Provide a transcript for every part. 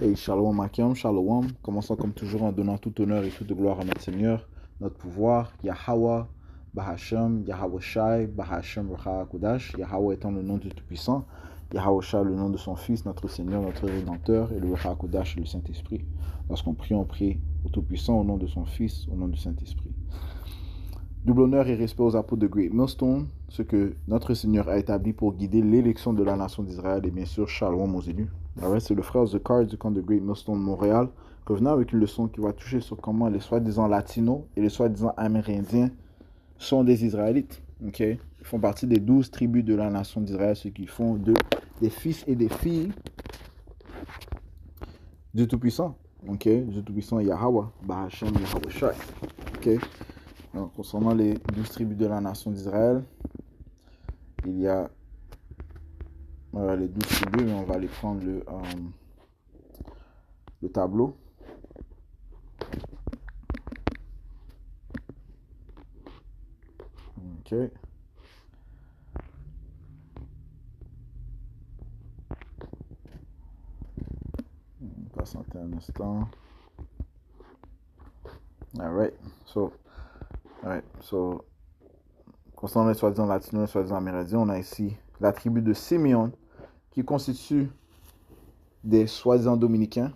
Hey, Shalom Akim, Shalom. Commençons comme toujours en donnant tout honneur et toute gloire à notre Seigneur, notre pouvoir, Yahweh, Bahashem, Yahweh Shai, Bahashem Racha Kodash, Yahweh étant le nom du Tout-Puissant, Yahweh Shai le nom de son Fils, notre Seigneur, notre Rédempteur, et le Racha Kodash, le Saint-Esprit. Lorsqu'on prie, on prie au Tout-Puissant, au nom de son Fils, au nom du Saint-Esprit. Double honneur et respect aux apôtres de Great Millstone, ce que notre Seigneur a établi pour guider l'élection de la nation d'Israël et bien sûr Shalom aux élus. C'est le frère Zekar du camp de Great Millstone Montréal, revenant avec une leçon qui va toucher sur comment les soi-disant latinos et les soi-disant amérindiens sont des Israélites. Ils font partie des 12 tribus de la nation d'Israël, ce qui font des fils et des filles du Tout-Puissant. Du Tout-Puissant Yahweh, Bahashem Yahweh Shai. Donc, concernant les 12 tribus de la nation d'Israël, il y a les 12 tribus, mais on va aller prendre le tableau. Ok. Patientez un instant. Alright. So, concernant les soi-disant latinos, les soi-disant amérindiens, on a ici la tribu de Simeon, qui constitue des soi-disant dominicains.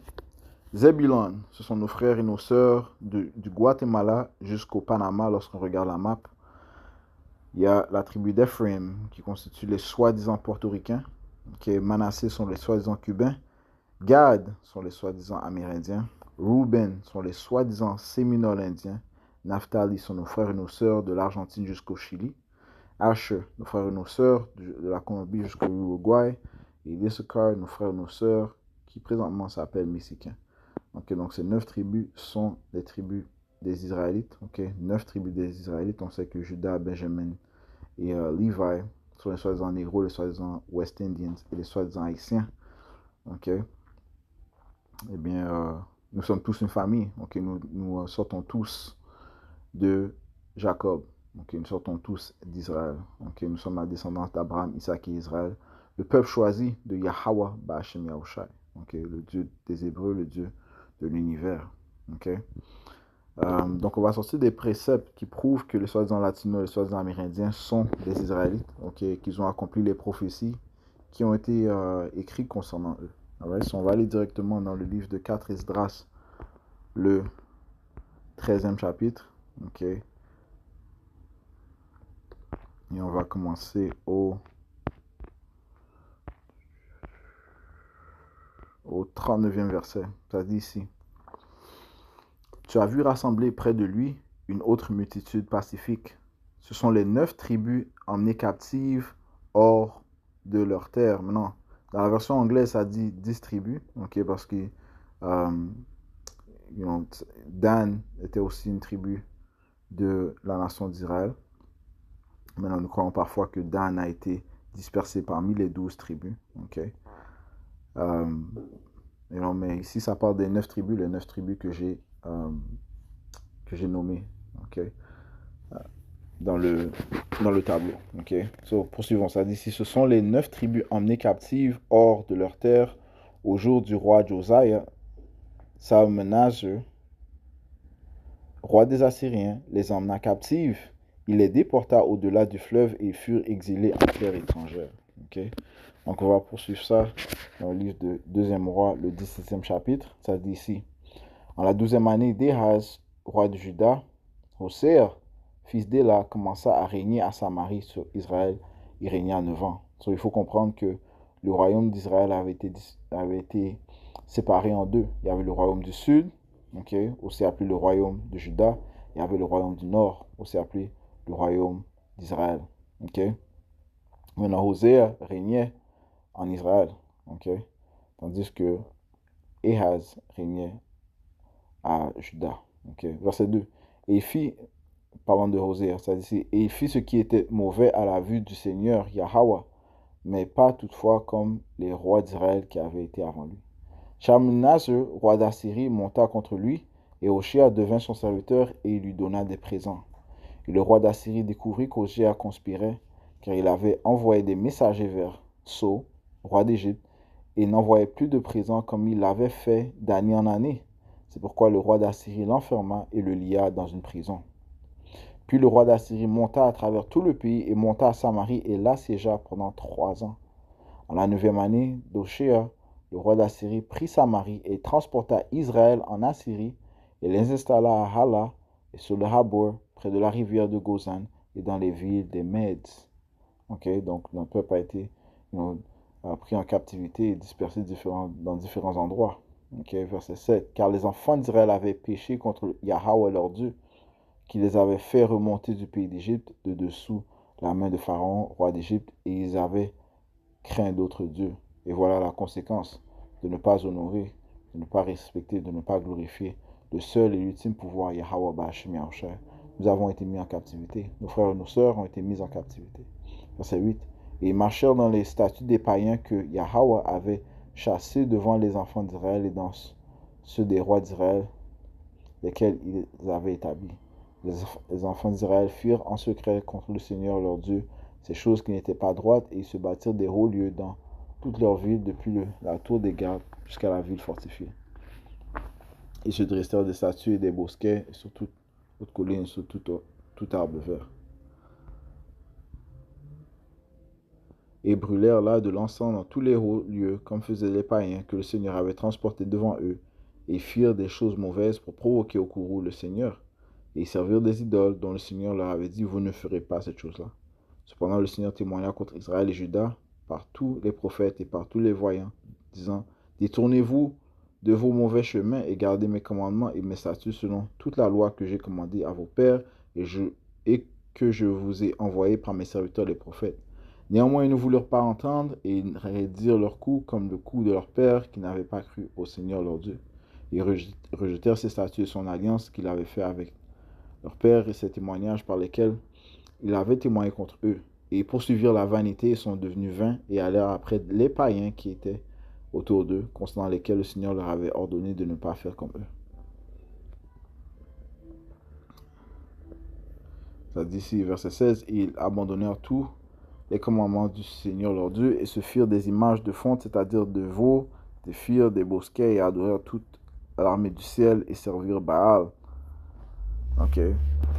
Zebulon, ce sont nos frères et nos sœurs du Guatemala jusqu'au Panama lorsqu'on regarde la map. Il y a la tribu d'Ephraim qui constitue les soi-disant portoricains. Manassé sont les soi-disant cubains. Gad sont les soi-disant amérindiens. Reuben sont les soi-disant séminoles indiens. Naphtali sont nos frères et nos sœurs de l'Argentine jusqu'au Chili. Asher, nos frères et nos sœurs de la Colombie jusqu'au Uruguay. Et Issachar, nos frères et nos sœurs qui présentement s'appellent Mexicains. Donc ces 9 tribus sont les tribus des Israélites. 9 tribus des Israélites. On sait que Judas, Benjamin et Levi sont les soi-disant négros, les soi-disant West Indians et les soi-disant haïtiens. Eh bien, nous sommes tous une famille. Nous sortons tous de Jacob. Nous sortons tous d'Israël. Nous sommes la descendance d'Abraham, Isaac et Israël. Le peuple choisi de Yahweh, Ba'ashem Yahushai. Le Dieu des Hébreux, le Dieu de l'univers. Donc on va sortir des préceptes qui prouvent que les soi-disant latinos et les soi-disant amérindiens sont des Israélites, qu'ils ont accompli les prophéties qui ont été écrites concernant eux. On va aller directement dans le livre de 4 Esdras, le 13e chapitre. Et on va commencer au 39e verset. Ça dit ici: Tu as vu rassembler près de lui une autre multitude pacifique. Ce sont les 9 tribus emmenées captives hors de leur terre. Maintenant, dans la version anglaise, ça dit 10 tribus, parce que Dan était aussi une tribu de la nation d'Israël. Maintenant, nous croyons parfois que Dan a été dispersé parmi les 12 tribus. Mais ici, ça parle des 9 tribus, les 9 tribus que j'ai nommées dans le tableau. Poursuivons. Ça dit ici: ce sont les 9 tribus emmenées captives hors de leur terre au jour du roi Josiah. Salmanasar, roi des Assyriens, les emmena captives. Il les déporta au-delà du fleuve et ils furent exilés en terre étrangère. Donc on va poursuivre ça dans le livre de 2e roi, le 17e chapitre. Ça dit ici: en la 12e année d'Éhaz, roi de Juda, Hoséa, fils d'Éla, commença à régner à Samarie sur Israël. Il régna 9 ans. Il faut comprendre que le royaume d'Israël avait été séparé en deux. Il y avait le royaume du sud, aussi appelé le royaume de Juda. Il y avait le royaume du nord, aussi appelé le royaume d'Israël. Maintenant, Hoséa régnait en Israël, tandis que Éhaz régnait à Juda. Verset 2. Et il fit, parlant de Hoséa, ça dit, et il fit ce qui était mauvais à la vue du Seigneur Yahweh, mais pas toutefois comme les rois d'Israël qui avaient été avant lui. Shalmaneser, roi d'Assyrie, monta contre lui, et Hoshea devint son serviteur et il lui donna des présents. Et le roi d'Assyrie découvrit qu'Hoshea conspirait, car il avait envoyé des messagers vers So, roi d'Égypte, et n'envoyait plus de présents comme il l'avait fait d'année en année. C'est pourquoi le roi d'Assyrie l'enferma et le lia dans une prison. Puis le roi d'Assyrie monta à travers tout le pays et monta à Samarie et l'assiégea pendant 3 ans. En la 9e année d'Oshéa, le roi d'Assyrie prit Samarie et transporta Israël en Assyrie et les installa à Hala et sur le Habor, près de la rivière de Gozan et dans les villes des Mèdes. Donc notre peuple a été pris en captivité et dispersé dans différents endroits. Verset 7. Car les enfants d'Israël avaient péché contre Yahweh leur Dieu, qui les avait fait remonter du pays d'Égypte de dessous la main de Pharaon, roi d'Égypte, et ils avaient craint d'autres dieux. Et voilà la conséquence de ne pas honorer, de ne pas respecter, de ne pas glorifier le seul et l'ultime pouvoir Yahweh Ba'ashim Yahushua. Nous avons été mis en captivité. Nos frères et nos sœurs ont été mis en captivité. Verset 8. Et ils marchèrent dans les statuts des païens que Yahweh avait chassés devant les enfants d'Israël et dans ceux des rois d'Israël, lesquels ils avaient établis. Les enfants d'Israël firent en secret contre le Seigneur leur Dieu ces choses qui n'étaient pas droites, et ils se bâtirent des hauts lieux dans toute leur ville, depuis la tour des gardes jusqu'à la ville fortifiée. Ils se dressèrent des statues et des bosquets sur toute colline, sur tout arbre vert. Et brûlèrent là de l'encens dans tous les hauts lieux, comme faisaient les païens que le Seigneur avait transportés devant eux, et firent des choses mauvaises pour provoquer au courroux le Seigneur. Et ils servirent des idoles dont le Seigneur leur avait dit, vous ne ferez pas cette chose-là. Cependant, le Seigneur témoigna contre Israël et Juda par tous les prophètes et par tous les voyants, disant, détournez-vous de vos mauvais chemins et gardez mes commandements et mes statuts selon toute la loi que j'ai commandée à vos pères et que je vous ai envoyée par mes serviteurs les prophètes. Néanmoins, ils ne voulurent pas entendre et ils raidirent leur cou comme le cou de leur père qui n'avait pas cru au Seigneur leur Dieu. Ils rejetèrent ses statuts et son alliance qu'il avait fait avec leur père et ses témoignages par lesquels il avait témoigné contre eux. Et ils poursuivirent la vanité et sont devenus vains et allèrent après les païens qui étaient autour d'eux, concernant lesquels le Seigneur leur avait ordonné de ne pas faire comme eux. Ça dit ici, verset 16, ils abandonnèrent tous les commandements du Seigneur leur Dieu et se firent des images de fonte, c'est-à-dire de veaux, des firent des bosquets et adorèrent toute l'armée du ciel et servirent Baal.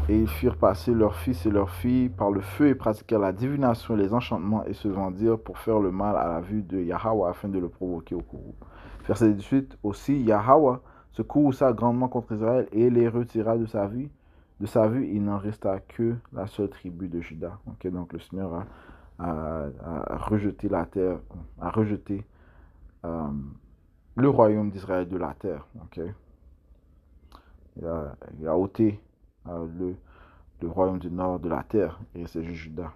Et ils firent passer leurs fils et leurs filles par le feu et pratiquèrent la divination et les enchantements et se vendirent pour faire le mal à la vue de Yahweh afin de le provoquer au courroux. Verset 18. Aussi Yahweh se courrouça grandement contre Israël et les retira de sa vue. De sa vue, il n'en resta que la seule tribu de Juda. Donc le Seigneur a rejeté la terre, a rejeté le royaume d'Israël de la terre. Il a ôté le royaume du nord de la terre, et c'est juste Juda.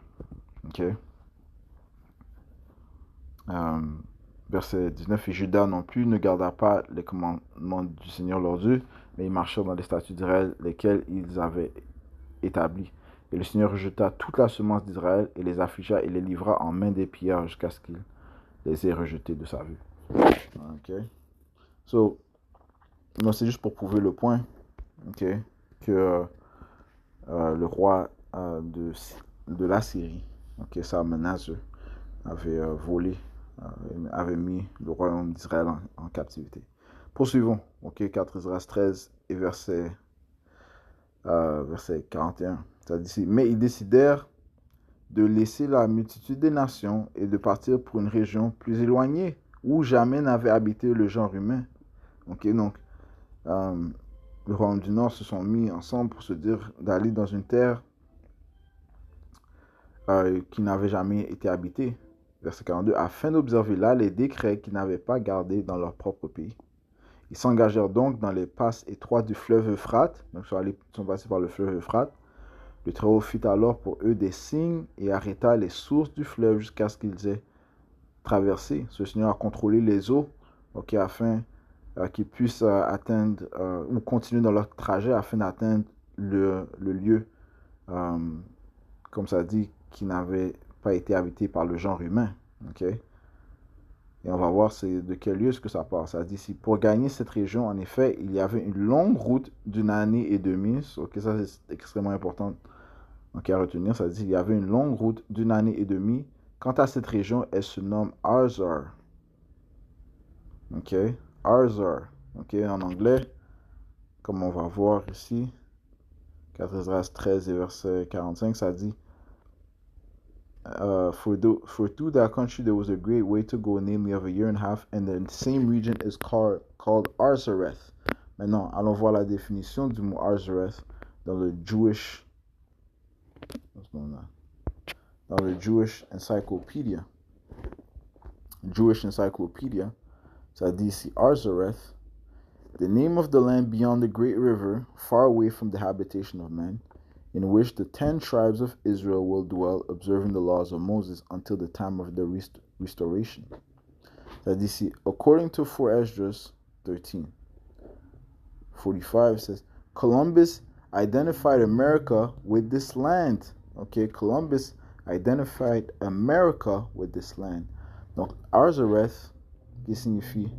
Verset 19, et Juda non plus ne garda pas les commandements du Seigneur leur Dieu, mais ils marchèrent dans les statuts d'Israël, lesquels ils avaient établis. Et le Seigneur rejeta toute la semence d'Israël et les affligea et les livra en main des pillards jusqu'à ce qu'il les ait rejetés de sa vue. C'est juste pour prouver le point, que le roi de la Syrie, Salmanassar, avait volé, avait mis le royaume d'Israël en captivité. Poursuivons. 4 Esdras 13 et verset 41. Ça dit ici, mais ils décidèrent de laisser la multitude des nations et de partir pour une région plus éloignée où jamais n'avait habité le genre humain. Donc, le royaume du Nord se sont mis ensemble pour se dire d'aller dans une terre qui n'avait jamais été habitée. Verset 42, afin d'observer là les décrets qu'ils n'avaient pas gardés dans leur propre pays. Ils s'engagèrent donc dans les passes étroites du fleuve Euphrate, donc ils sont passés par le fleuve Euphrate. Le Très-Haut fit alors pour eux des signes et arrêta les sources du fleuve jusqu'à ce qu'ils aient traversé. Ce Seigneur a contrôlé les eaux, afin qu'ils puissent atteindre ou continuer dans leur trajet afin d'atteindre le lieu, comme ça dit, qui n'avait pas été habité par le genre humain. Et on va voir de quel lieu est-ce que ça part. Ça dit ici, pour gagner cette région, en effet, il y avait une longue route d'une année et demie. Ça c'est extrêmement important à retenir. Ça dit, il y avait une longue route d'une année et demie. Quant à cette région, elle se nomme Arzar. ok, Arzar, ok, en anglais, comme on va voir ici, 4 Esdras 13 et verset 45, ça dit for through that country there was a great way to go, namely of a year and a half, and the same region is called Arzareth. Maintenant, allons voir la définition du mot Arzareth dans le Jewish Encyclopedia. Jewish Encyclopedia, ça dit ici Arzareth, the name of the land beyond the great river, far away from the habitation of men, in which the 10 tribes of Israel will dwell, observing the laws of Moses until the time of the restoration. Ça dit ici, according to 4 Esdras 13:45 says, Columbus identified America with this land. Okay, Columbus identified America with this land. Donc, Arzareth, qui signifie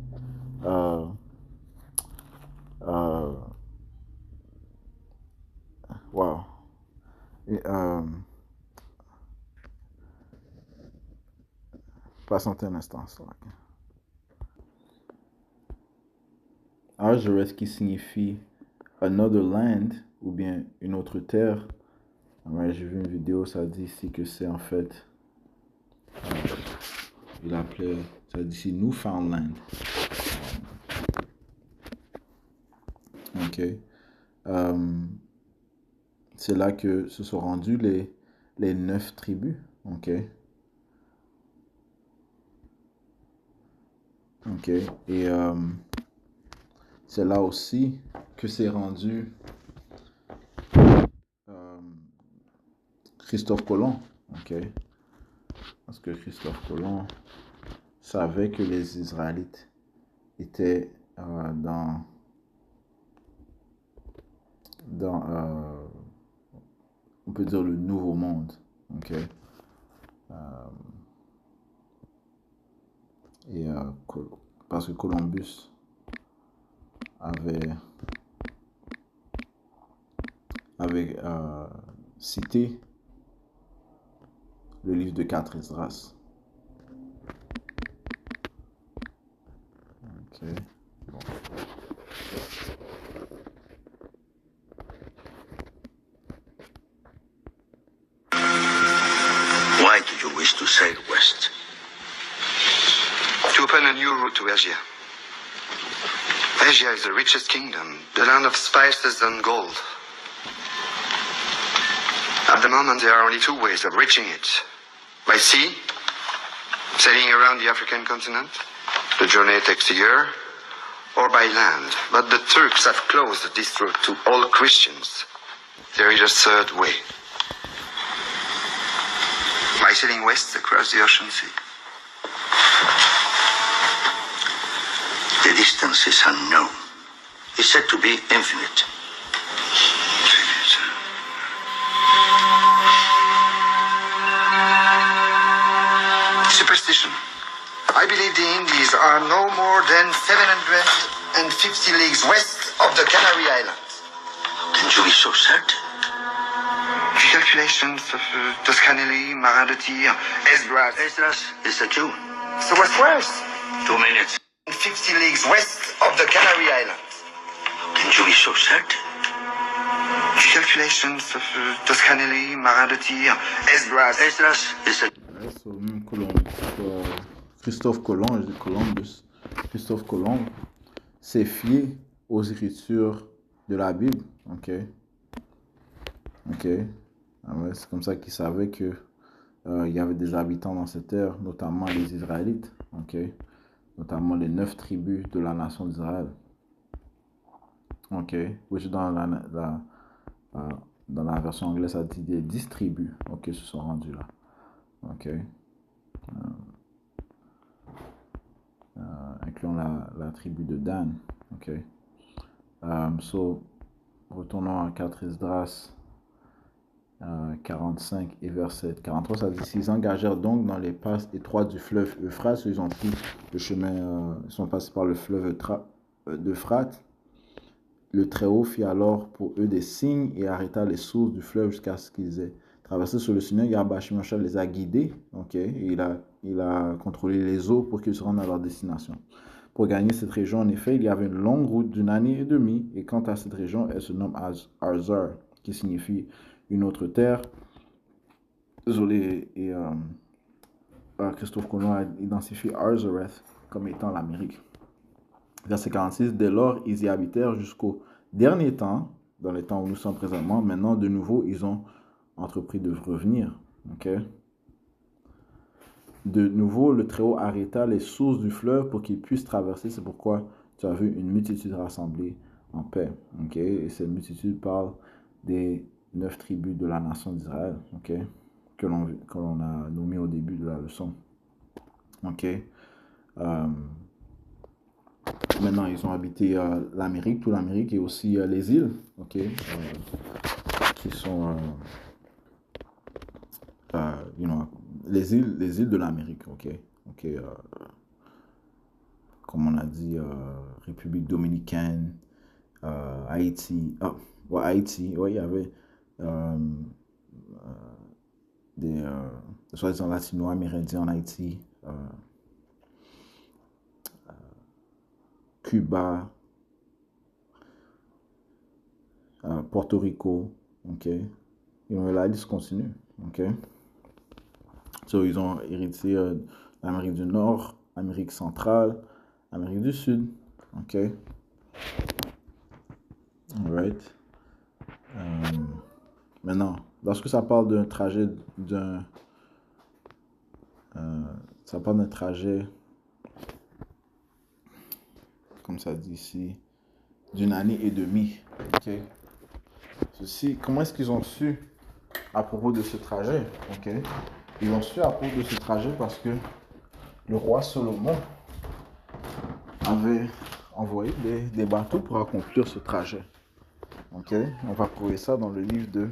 wow. Patientez un instant. Arzareth qui signifie another land ou bien une autre terre. Ouais, j'ai vu une vidéo, ça dit ici que c'est en fait il appelait ça dit ici Newfoundland. Ok. C'est là que se sont rendus les 9 tribus. Ok. Ok. Et c'est là aussi que s'est rendu Christophe Colomb. Ok. Parce que Christophe Colomb savait que les Israélites étaient dans on peut dire le nouveau monde. Ok. Et parce que Columbus avait cité le livre de 4 Esdras. Ok. Bon. Why did you wish to sail west? To open a new route to Asia. Asia is the richest kingdom, the land of spices and gold. At the moment, there are only 2 ways of reaching it. By sea, sailing around the African continent. The journey takes a year. Or by land. But the Turks have closed this route to all Christians. There is a 3rd way. By sailing west across the ocean sea. The distance is unknown. It's said to be infinite. Superstition. I believe the Indies are no more than 750 leagues west of the Canary Islands. Can you be so certain? The calculations of Toscanelli, Marin de Tir, Esdras. Esdras is a Jew. So what's worse? 2 minutes. 50 leagues west of the Canary Islands. Can you be so certain? The calculations of Toscanelli, Marin de Tir, Esdras. Esdras is a So, même Christophe Colomb, je dis Columbus, Christophe Colomb s'est fié aux écritures de la Bible. Ok. Ok. Ah ouais, c'est comme ça qu'il savait que il y avait des habitants dans cette terre, notamment les Israélites. Ok. Notamment les 9 tribus de la nation d'Israël. Ok. Which dans la version anglaise, ça dit des 10 tribus. Ok, se sont rendus là. Ok. Incluant la tribu de Dan. Ok. So, retournons à 4 Esdras 45 et verset 43. Ça dit, ils engagèrent donc dans les passes étroites du fleuve Euphrate. Ils ont pris le chemin, ils sont passés par le fleuve d'Euphrate. Le Très-Haut fit alors pour eux des signes et arrêta les sources du fleuve jusqu'à ce qu'ils aient traversé sur le Sinaï. Yahba-Shemashah les a guidés, ok, et il a contrôlé les eaux pour qu'ils se rendent à leur destination. Pour gagner cette région, en effet, il y avait une longue route d'une année et demie. Et quant à cette région, elle se nomme Arzar, qui signifie une autre terre. Désolé, et Christophe Colomb a identifié Arzareth comme étant l'Amérique. Verset 46, dès lors, ils y habitèrent jusqu'au dernier temps, dans les temps où nous sommes présentement. Maintenant, de nouveau, ils ont entrepris de revenir. Okay? De nouveau, le Très-Haut arrêta les sources du fleuve pour qu'ils puissent traverser. C'est pourquoi tu as vu une multitude rassemblée en paix. Okay? Et cette multitude parle des 9 tribus de la nation d'Israël, okay? que l'on a nommé au début de la leçon. Okay? Maintenant, ils ont habité l'Amérique, toute l'Amérique et aussi les îles, okay? Qui sont, les îles de l'Amérique, ok? Comme on a dit, République dominicaine, Haïti, Haïti, ouais, il y avait des soi-disant latino-amérindiens en Haïti, Cuba, Porto Rico, ok? Et la liste continue, ok? So, ils ont hérité l'Amérique du Nord, Amérique centrale, Amérique du Sud, ok? Alright. Maintenant, lorsque ça parle d'un trajet ça parle d'un trajet, comme ça dit ici, d'une année et demie, ok? Ceci, comment est-ce qu'ils ont su à propos de ce trajet, ok? Ils ont su à propos de ce trajet parce que le roi Salomon avait envoyé des bateaux pour accomplir ce trajet. Ok, on va trouver ça dans le livre de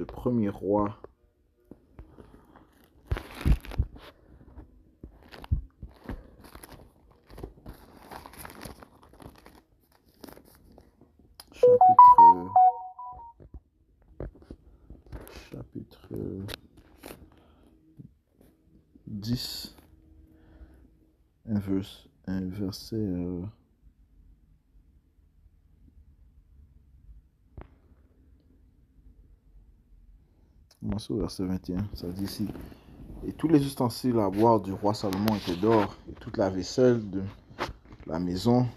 Premier Roi. Chapitre 10, un verset au verset 21, ça dit ici: et tous les ustensiles à boire du roi Salomon étaient d'or, et toute la vaisselle de la maison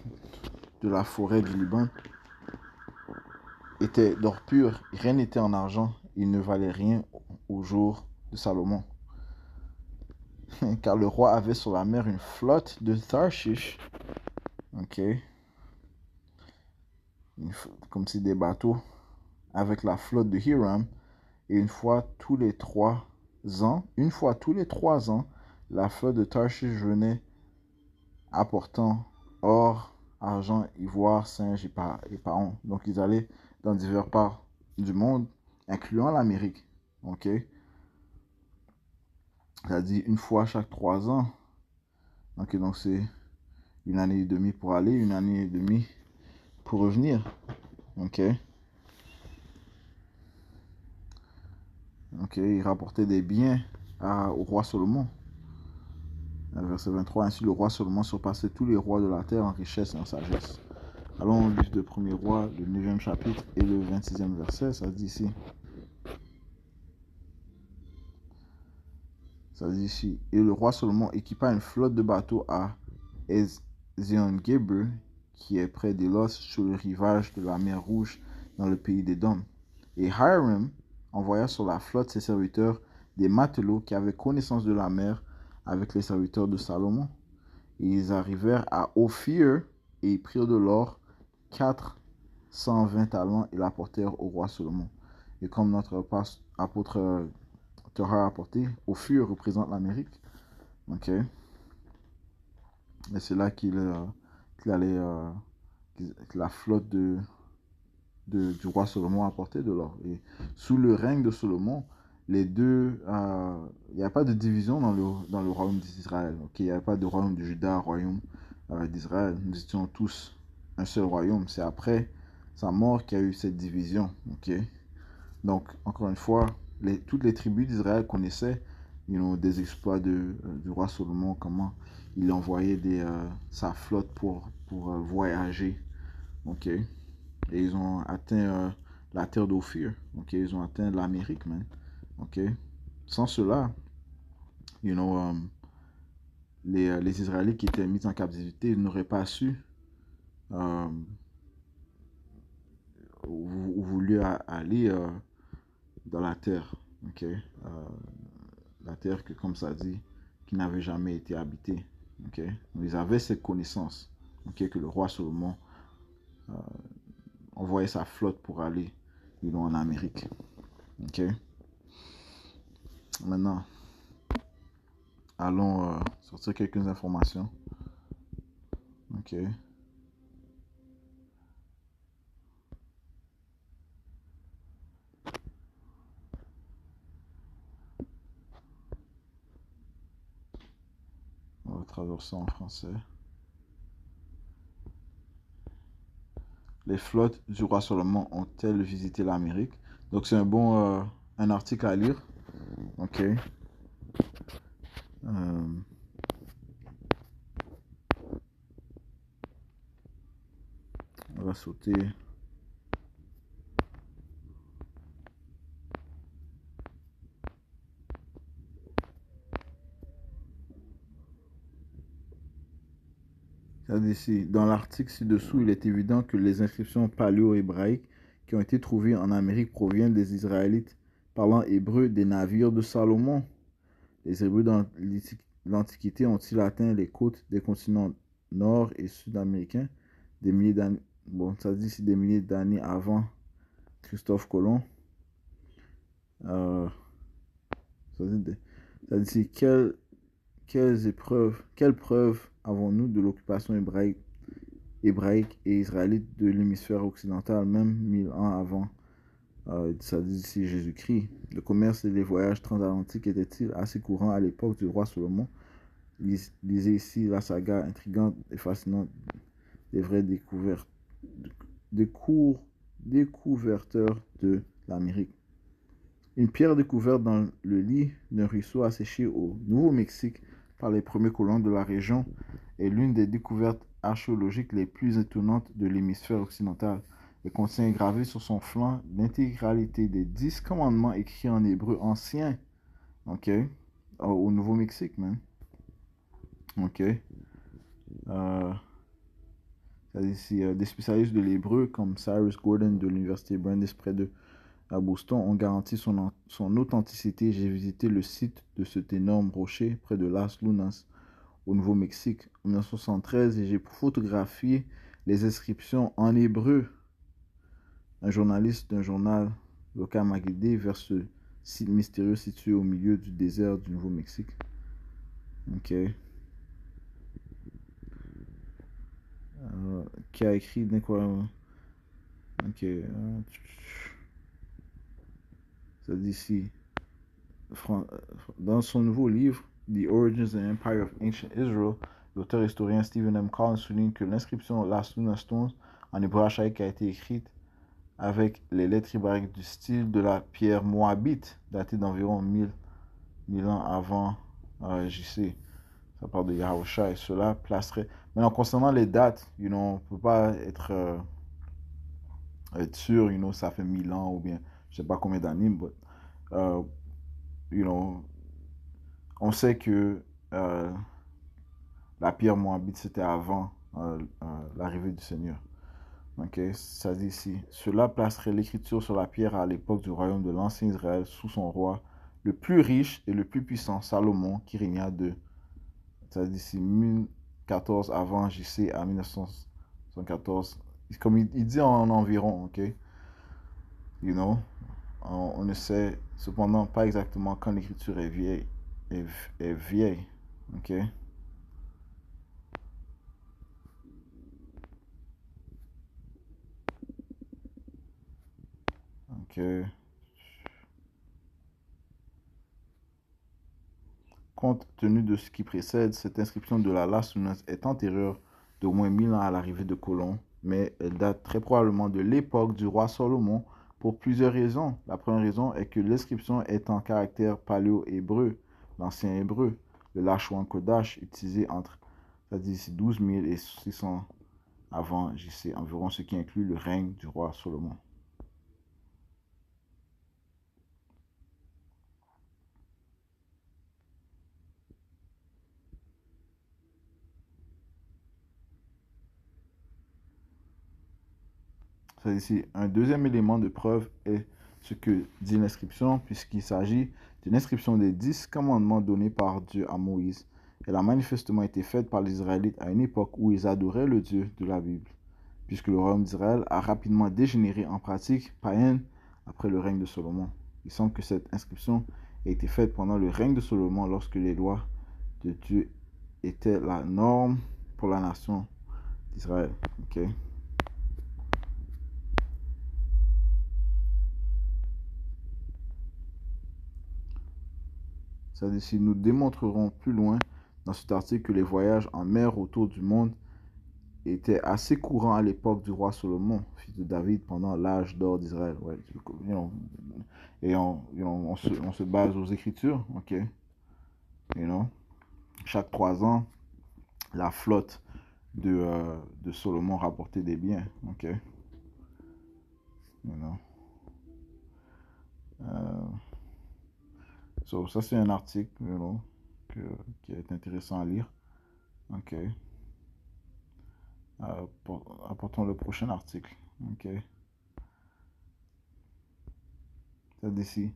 de la forêt du Liban était d'or pur, et rien n'était en argent, il ne valait rien au jour de Salomon. Car le roi avait sur la mer une flotte de Tarshish, ok, comme si des bateaux, avec la flotte de Hiram, et une fois tous les 3 ans, la flotte de Tarshish venait apportant or, argent, ivoire, singe et paon. Donc ils allaient dans divers parts du monde, incluant l'Amérique, ok. Ça dit une fois chaque 3 ans. Ok, donc c'est une année et demie pour aller, une année et demie pour revenir. Ok. Ok, il rapportait des biens au roi Salomon. Verset 23, ainsi le roi Salomon surpassait tous les rois de la terre en richesse et en sagesse. Allons au livre de Premier Roi, le 9e chapitre et le 26e verset, ça dit ici. Ça dit ici, et le roi Salomon équipa une flotte de bateaux à Ezion-Geber, qui est près d'Élos, sur le rivage de la mer Rouge, dans le pays d'Édom. Et Hiram envoya sur la flotte ses serviteurs, des matelots qui avaient connaissance de la mer, avec les serviteurs de Salomon. Et ils arrivèrent à Ophir, et ils prirent de l'or 420 talents, et l'apportèrent au roi Salomon. Et comme notre apôtre t'aura apporté, Ophir représente l'Amérique. Ok. Et c'est là qu'il allait, que la flotte du roi Salomon apportait de l'or. Et sous le règne de Salomon, les deux, il n'y a pas de division dans le royaume d'Israël. Okay? Il n'y a pas de royaume de Juda, royaume d'Israël. Nous étions tous un seul royaume. C'est après sa mort qu'il y a eu cette division. Okay? Donc, encore une fois, toutes les tribus d'Israël connaissaient des exploits du roi Salomon, comment il envoyait sa flotte pour voyager. Ok. Et ils ont atteint la terre d'Ophir. Ok. Ils ont atteint l'Amérique, man. Ok. Sans cela, you know, les Israélites qui étaient mis en captivité n'auraient pas su euh, ou voulu aller dans la terre. Ok. La terre que, comme ça dit, qui n'avait jamais été habitée. Ok. Ils avaient cette connaissance. Ok. Que le roi Salomon envoyait sa flotte pour aller en Amérique. Ok. Maintenant, allons sortir quelques informations. Ok. On va traverser en français. Les flottes du roi Salomon ont-elles visité l'Amérique? Donc c'est un article à lire. Ok. On va sauter. Dans l'article ci-dessous, il est évident que les inscriptions paléo-hébraïques qui ont été trouvées en Amérique proviennent des Israélites parlant hébreu des navires de Salomon. Les Hébreux dans l'Antiquité ont-ils atteint les côtes des continents nord et sud-américains des milliers d'années, bon, ça dit c'est des milliers d'années avant Christophe Colomb. Ça dit quelles preuves avons-nous de l'occupation hébraïque et israélite de l'hémisphère occidental, même 1000 ans avant, ça dit ici Jésus-Christ. Le commerce et les voyages transatlantiques étaient-ils assez courants à l'époque du roi Salomon? Lisez ici la saga intrigante et fascinante des vrais découverteurs de l'Amérique. Une pierre découverte dans le lit d'un ruisseau asséché au Nouveau-Mexique par les premiers colons de la région est l'une des découvertes archéologiques les plus étonnantes de l'hémisphère occidental. Elle contient gravé sur son flanc l'intégralité des 10 commandements écrits en hébreu ancien. Ok. Au Nouveau-Mexique, même. Ok. Des spécialistes de l'hébreu comme Cyrus Gordon de l'université Brandeis près de à Boston ont garanti son authenticité. J'ai visité le site de cet énorme rocher près de Las Lunas au Nouveau-Mexique en 1973 et j'ai photographié les inscriptions en hébreu. Un journaliste d'un journal local m'a guidé vers ce site mystérieux situé au milieu du désert du Nouveau-Mexique. Ok. Qui a écrit d'incroyable. Ok. Ça dit ici. Dans son nouveau livre, The Origins and Empire of Ancient Israel, l'auteur historien Stephen M. Collins souligne que l'inscription Las Lunas Stones en hébreu archaïque a été écrite avec les lettres hébraïques du style de la pierre moabite, datée d'environ 1000 ans avant JC. Ça parle de Yahusha et cela placerait. Maintenant, concernant les dates, on ne peut pas être sûr, ça fait 1000 ans ou bien je ne sais pas combien d'années, mais on sait que la pierre moabite c'était avant l'arrivée du Seigneur. Ok, ça dit ici, cela placerait l'écriture sur la pierre à l'époque du royaume de l'ancien Israël sous son roi le plus riche et le plus puissant, Salomon, qui régna ça dit ici 1014 avant JC à 1974. Comme il dit en environ, ok, on ne sait cependant pas exactement quand l'écriture est vieille, ok. Ok. Compte tenu de ce qui précède, cette inscription de la Las Lunas est antérieure d'au moins 1000 ans à l'arrivée de Colomb, mais elle date très probablement de l'époque du roi Salomon pour plusieurs raisons. La première raison est que l'inscription est en caractère paléo-hébreu, l'ancien hébreu. Le Lashon Kodash utilisé entre, ça dit ici, 12 000 et 600 avant JC environ, ce qui inclut le règne du roi Salomon. Ça dit ici, un deuxième élément de preuve est ce que dit l'inscription, puisqu'il s'agit d'une inscription des 10 commandements donnés par Dieu à Moïse. Elle a manifestement été faite par les Israélites à une époque où ils adoraient le Dieu de la Bible, puisque le royaume d'Israël a rapidement dégénéré en pratique païenne après le règne de Salomon. Il semble que cette inscription a été faite pendant le règne de Salomon, lorsque les lois de Dieu étaient la norme pour la nation d'Israël. Okay? C'est-à-dire, si nous démontrerons plus loin dans cet article que les voyages en mer autour du monde étaient assez courants à l'époque du roi Salomon, fils de David, pendant l'âge d'or d'Israël. Ouais, et on se base aux Écritures, ok? Chaque 3 ans, la flotte de Salomon rapportait des biens, ok? So, ça c'est un article, qui est intéressant à lire, ok? Apportons le prochain article, ok? Ça d'ici.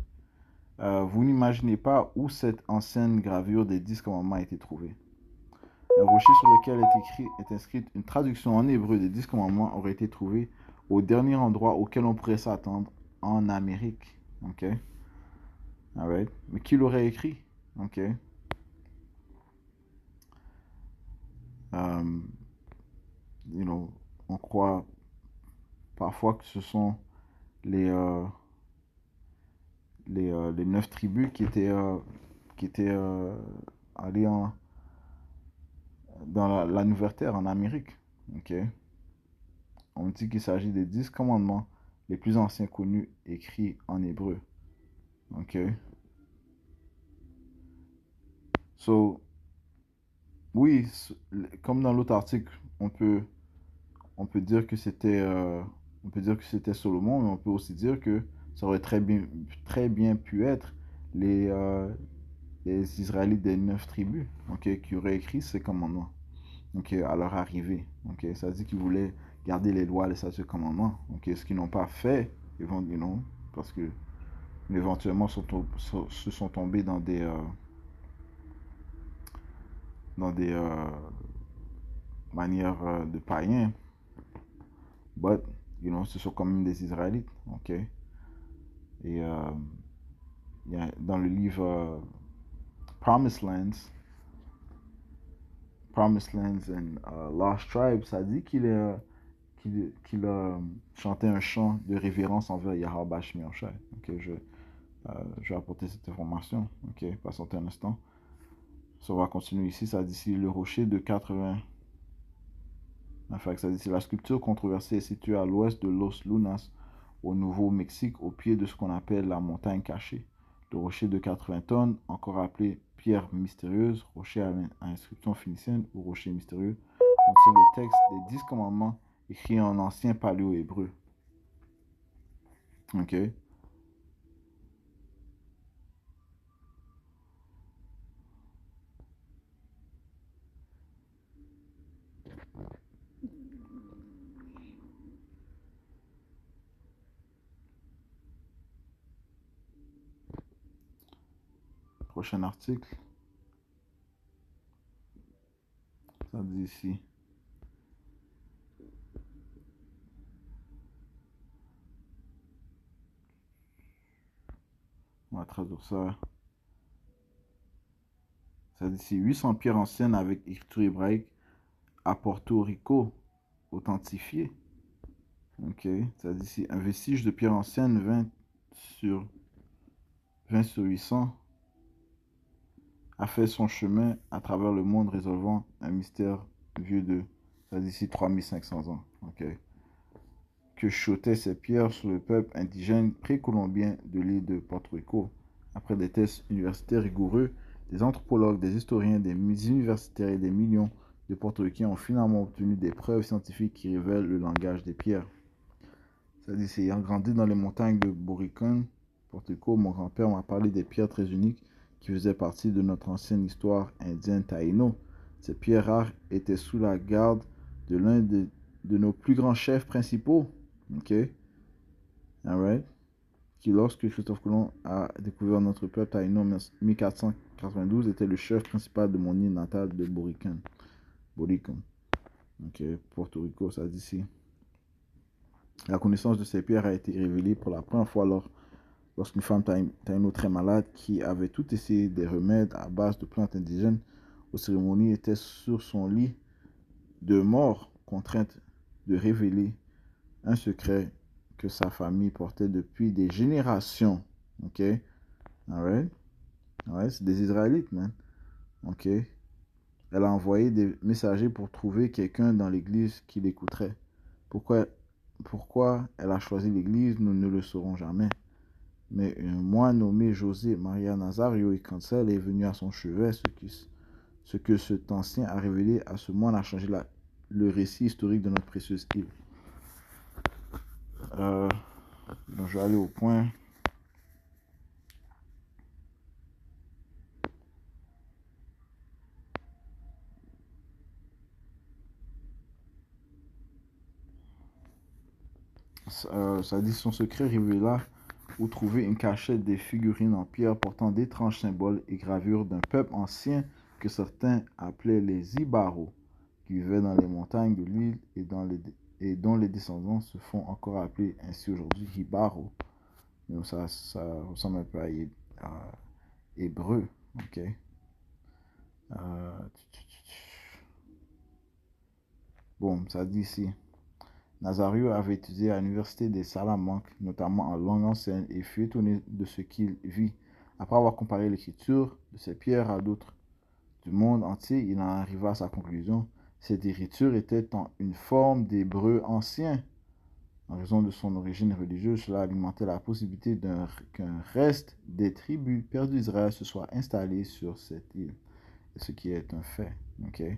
Vous n'imaginez pas où cette ancienne gravure des 10 commandements a été trouvée. Un rocher sur lequel est inscrite une traduction en hébreu des 10 commandements aurait été trouvé au dernier endroit auquel on pourrait s'attendre, en Amérique. Ok? Alright. Mais qui l'aurait écrit? Ok? On croit parfois que ce sont les 9 tribus qui étaient allées dans la Nouvelle Terre, en Amérique. Ok? On dit qu'il s'agit des 10 commandements les plus anciens connus écrits en hébreu. Ok? So, oui, comme dans l'autre article, on peut dire que c'était Salomon, mais on peut aussi dire que ça aurait très bien pu être les, Israélites des 9 tribus, ok, qui auraient écrit ces commandements, ok, à leur arrivée. Ok, ça dit qu'ils voulaient garder les lois, les statuts, commandements, ok, ce qu'ils n'ont pas fait, parce que éventuellement se sont tombés dans des manières de païens, but ce sont quand même des Israélites, ok. Et dans le livre Promised Lands and Lost Tribes, ça dit qu'il a chanté un chant de révérence envers Yahweh Shemi Shai. Ok, je vais apporter cette information. Ok, patientez un instant. Ça va continuer ici. Ça dit ici le rocher de 80. Enfin, ça dit ici la sculpture controversée est située à l'ouest de Los Lunas, au Nouveau-Mexique, au pied de ce qu'on appelle la montagne cachée. Le rocher de 80 tonnes, encore appelé pierre mystérieuse, rocher à inscription phénicienne ou rocher mystérieux, contient le texte des 10 commandements écrits en ancien paléo-hébreu. Ok. Prochain article. Ça dit ici. On va traduire ça. Ça dit ici 800 pierres anciennes avec écriture hébraïque à Porto Rico, authentifiées. Ok. Ça dit ici un vestige de pierre ancienne 20 sur 800 a fait son chemin à travers le monde, résolvant un mystère vieux d'ici 3500 ans. Ok. Que chuchotaient ces pierres sur le peuple indigène précolombien de l'île de Porto Rico. Après des tests universitaires rigoureux, Des anthropologues, des historiens, des universitaires et des millions de Portoricains ont finalement obtenu des preuves scientifiques qui révèlent le langage des pierres. C'est-à-dire, c'est ayant grandi dans les montagnes de Borican, Porto Rico, mon grand-père m'a parlé des pierres très uniques qui faisaient partie de notre ancienne histoire indienne taïno. Ces pierres rares étaient sous la garde de l'un de nos plus grands chefs principaux, ok, alright, qui lorsque Christophe Colomb a découvert notre peuple taïno en 1492 était le chef principal de mon île natale de Borican, ok, Porto Rico, ça dit ici. La connaissance de ces pierres a été révélée pour la première fois lorsqu'une femme taïno très malade qui avait tout essayé des remèdes à base de plantes indigènes aux cérémonies était sur son lit de mort, contrainte de révéler un secret que sa famille portait depuis des générations. Ok? Alright? Ouais, c'est des Israélites, man. Ok? Elle a envoyé des messagers pour trouver quelqu'un dans l'église qui l'écouterait. Pourquoi elle a choisi l'église, nous ne le saurons jamais. Mais un moine nommé José Maria Nazario y Cancel est venu à son chevet. Ce que cet ancien a révélé à ce moine a changé le récit historique de notre précieuse île. Donc je vais aller au point. Ça dit son secret révéla où trouver une cachette des figurines en pierre portant d'étranges symboles et gravures d'un peuple ancien que certains appelaient les Ibaros, qui vivaient dans les montagnes de l'île et dont les descendants se font encore appeler ainsi aujourd'hui Ibaro. Donc ça ressemble un peu à hébreu, ok. Bon, ça dit ici. Nazario avait étudié à l'université des Salamanque, notamment en langue ancienne, et fut étonné de ce qu'il vit. Après avoir comparé l'écriture de ces pierres à d'autres du monde entier, il en arriva à sa conclusion. Cette écriture était en une forme d'hébreu ancien. En raison de son origine religieuse, cela alimentait la possibilité qu'un reste des tribus perdues d'Israël se soit installé sur cette île. Ce qui est un fait. Okay?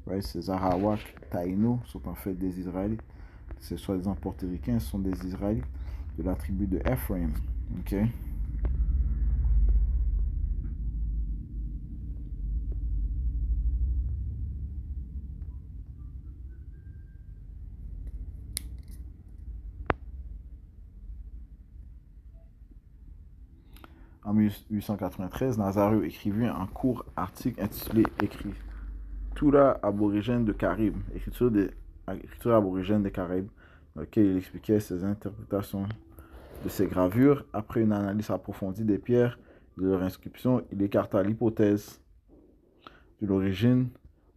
Right? Ces Arawak Taïno sont en fait des Israélites. Ces soi-disant portoricains sont des Israélites de la tribu de Ephraim. Okay? En 1893, Nazario écrivit un court article intitulé Écriture aborigène de Caraïbes, écriture aborigène des Caraïbes, dans lequel il expliquait ses interprétations de ces gravures. Après une analyse approfondie des pierres et de leur inscription, il écarta l'hypothèse de l'origine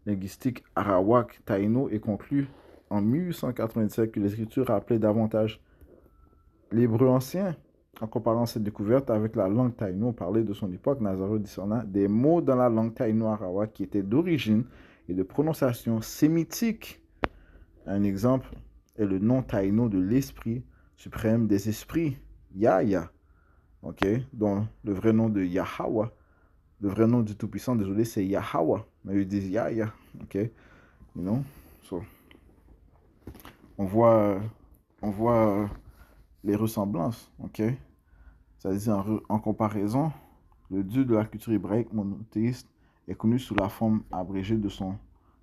linguistique arawak taïno et conclut en 1887 que l'écriture rappelait davantage l'hébreu ancien. En comparant cette découverte avec la langue taïno parlée de son époque, Nazario discerna des mots dans la langue taïno-arawak qui étaient d'origine et de prononciation sémitique. Un exemple est le nom taïno de l'esprit suprême des esprits, Yahya, okay, dont le vrai nom de Yahweh, le vrai nom du Tout-Puissant, désolé, c'est Yahweh, mais ils disent Yahya, ok, you know, so, on voit les ressemblances, ok. C'est-à-dire, en comparaison, le dieu de la culture hébraïque monothéiste est connu sous la forme abrégée de son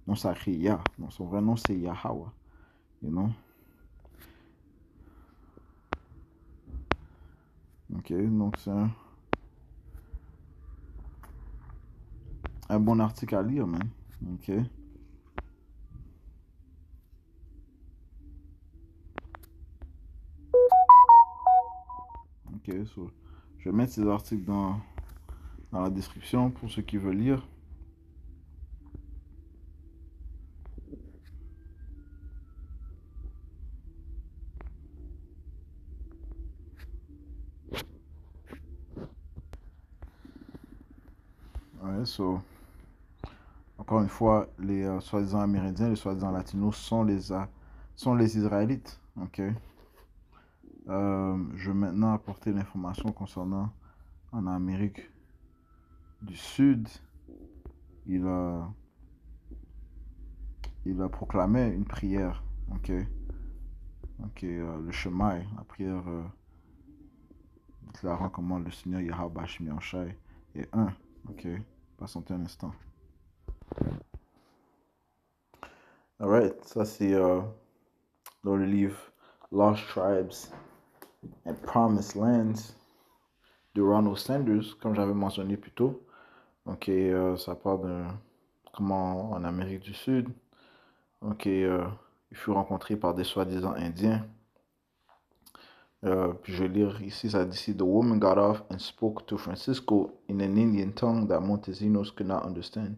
nom sacré Yah. Donc, son vrai nom, c'est Yahweh. You know? Ok, donc c'est un bon article à lire, man. Ok. Ok, so, je vais mettre ces articles dans la description pour ceux qui veulent lire. Ouais, so, encore une fois, les soi-disant amérindiens, les soi-disant latinos sont les Israélites. Ok. Je vais maintenant apporter l'information concernant en Amérique du Sud, il a, il a proclamé une prière, ok? Ok, le Shemaï, la prière déclarant comment le Seigneur Yahweh Shemi Shai est un, ok? Passons un instant. Alright, ça c'est dans le livre Lost Tribes and Promised Lands de Ronald Sanders, comme j'avais mentionné plus tôt. Ok, ça parle de comment en Amérique du Sud, ok, il fut rencontré par des soi-disant Indiens. Puis je vais lire ici, ça dit ici, The woman got off and spoke to Francisco in an Indian tongue that Montesinos could not understand.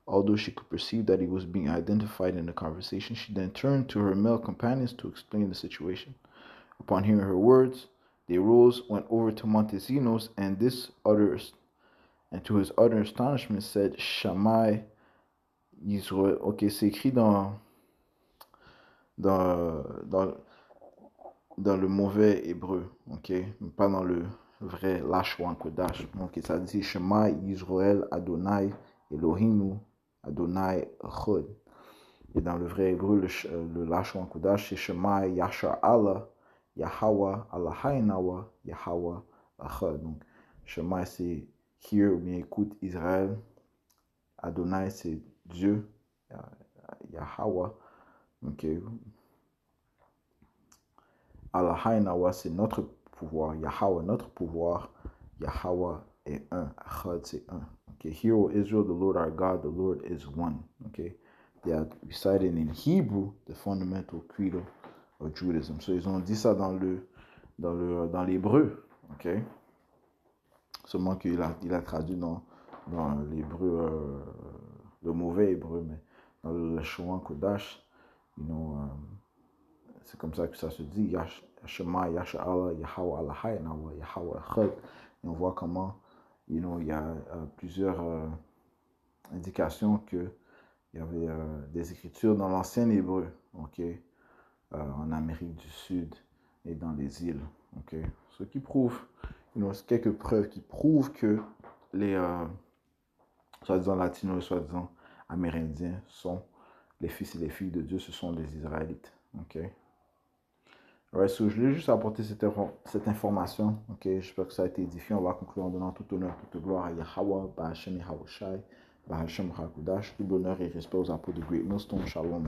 Although she could perceive that he was being identified in the conversation, she then turned to her male companions to explain the situation. Upon hearing her words, they rose, went over to Montesinos, and to his utter astonishment said, Shammai Yisrael. Ok, c'est écrit dans, dans, dans le mauvais hébreu, ok, pas dans le vrai Lashwan Kodash. Ok, ça dit Shema Yisrael Adonai Elohinu Adonai Chod. Et dans le vrai hébreu, le Lashwan Kodash, c'est Shema Yasha Allah Yahweh Allahaynawa Yahweh Achad. Donc, Shema c'est hear ou bien écoute Israël. Adonai c'est Dieu. Yahweh. Ok. Allahaynawa c'est notre pouvoir. Yahweh notre pouvoir. Yahweh est un. Achad c'est un. Okay. Hear, O Israel, the Lord our God, the Lord is one. Okay. They are recited in Hebrew, the fundamental credo of Judaism. So ils ont dit ça dans l'hébreu, ok. Seulement qu'il a traduit dans l'hébreu, le mauvais hébreu, mais dans le Shoan Kodash, c'est comme ça que ça se dit. Shema, Yasha Allah, Yahweh Allahai, Yahweh Chod. Et on voit comment, il y a plusieurs indications que il y avait des écritures dans l'ancien hébreu, ok, en Amérique du Sud et dans les îles, ok. Ce qui prouve, quelques preuves qui prouvent que les soi-disant latinos, soi-disant amérindiens sont les fils et les filles de Dieu, ce sont des Israélites, ok. Alright, so je voulais juste apporter cette information, ok. J'espère que ça a été édifiant. On va conclure en donnant tout honneur, toute gloire à Yahweh, Ba'Hashem Yahweh Shai, Ba'Hashem Hakudash, tout bonheur et respect aux apôtres de Great Millstone. Shalom.